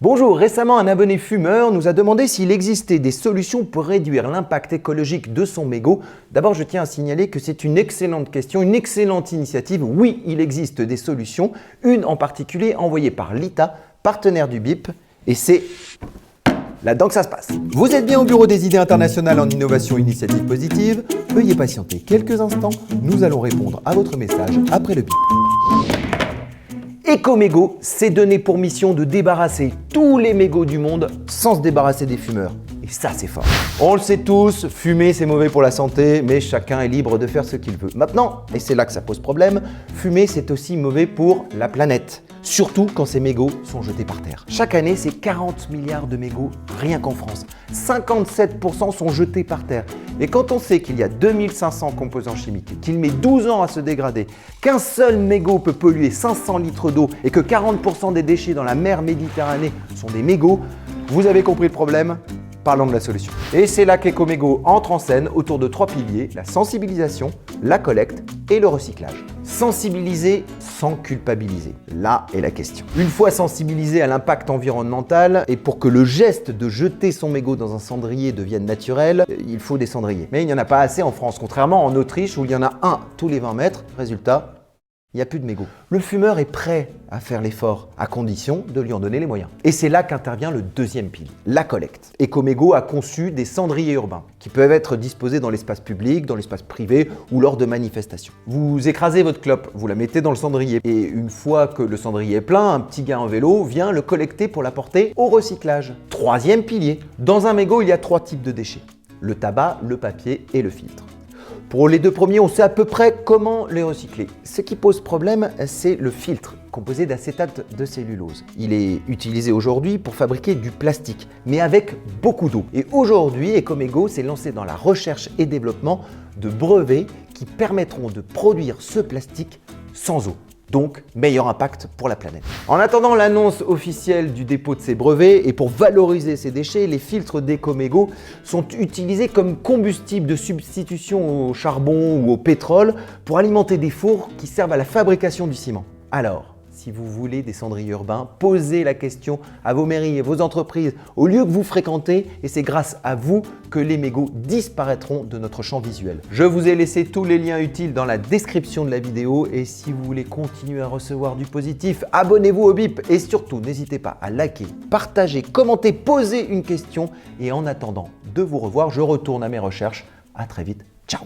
Bonjour, récemment un abonné fumeur nous a demandé s'il existait des solutions pour réduire l'impact écologique de son mégot. D'abord, je tiens à signaler que c'est une excellente question, une excellente initiative. Oui, il existe des solutions, une en particulier envoyée par Lita, partenaire du BIP, et c'est là-dedans que ça se passe. Vous êtes bien au bureau des idées internationales en innovation et initiative positive. Veuillez patienter quelques instants, nous allons répondre à votre message après le BIP. Ecomégot s'est donné pour mission de débarrasser tous les mégots du monde sans se débarrasser des fumeurs. Et ça, c'est fort. On le sait tous, fumer c'est mauvais pour la santé, mais chacun est libre de faire ce qu'il veut. Maintenant, et c'est là que ça pose problème, fumer c'est aussi mauvais pour la planète. Surtout quand ces mégots sont jetés par terre. Chaque année, c'est 40 milliards de mégots rien qu'en France. 57% sont jetés par terre. Et quand on sait qu'il y a 2500 composants chimiques, qu'il met 12 ans à se dégrader, qu'un seul mégot peut polluer 500 litres d'eau et que 40% des déchets dans la mer Méditerranée sont des mégots, vous avez compris le problème? Parlons de la solution. Et c'est là qu'Ecomégot entre en scène autour de 3 piliers, la sensibilisation, la collecte et le recyclage. Sensibiliser sans culpabiliser, là est la question. Une fois sensibilisé à l'impact environnemental et pour que le geste de jeter son mégot dans un cendrier devienne naturel, il faut des cendriers. Mais il n'y en a pas assez en France, contrairement en Autriche où il y en a un tous les 20 mètres. Résultat, il n'y a plus de mégots. Le fumeur est prêt à faire l'effort, à condition de lui en donner les moyens. Et c'est là qu'intervient le deuxième pilier, la collecte. Ecomégot a conçu des cendriers urbains qui peuvent être disposés dans l'espace public, dans l'espace privé ou lors de manifestations. Vous écrasez votre clope, vous la mettez dans le cendrier et une fois que le cendrier est plein, un petit gars en vélo vient le collecter pour l'apporter au recyclage. Troisième pilier, dans un mégot, il y a 3 types de déchets, le tabac, le papier et le filtre. Pour les deux premiers, on sait à peu près comment les recycler. Ce qui pose problème, c'est le filtre, composé d'acétate de cellulose. Il est utilisé aujourd'hui pour fabriquer du plastique, mais avec beaucoup d'eau. Et aujourd'hui, Ecomégot s'est lancé dans la recherche et développement de brevets qui permettront de produire ce plastique sans eau. Donc, meilleur impact pour la planète. En attendant l'annonce officielle du dépôt de ces brevets et pour valoriser ces déchets, les filtres d'Ecomégot sont utilisés comme combustible de substitution au charbon ou au pétrole pour alimenter des fours qui servent à la fabrication du ciment. Alors, si vous voulez des cendriers urbains, posez la question à vos mairies et vos entreprises au lieu que vous fréquentez et c'est grâce à vous que les mégots disparaîtront de notre champ visuel. Je vous ai laissé tous les liens utiles dans la description de la vidéo et si vous voulez continuer à recevoir du positif, abonnez-vous au BIP et surtout n'hésitez pas à liker, partager, commenter, poser une question et en attendant de vous revoir, je retourne à mes recherches. À très vite, ciao!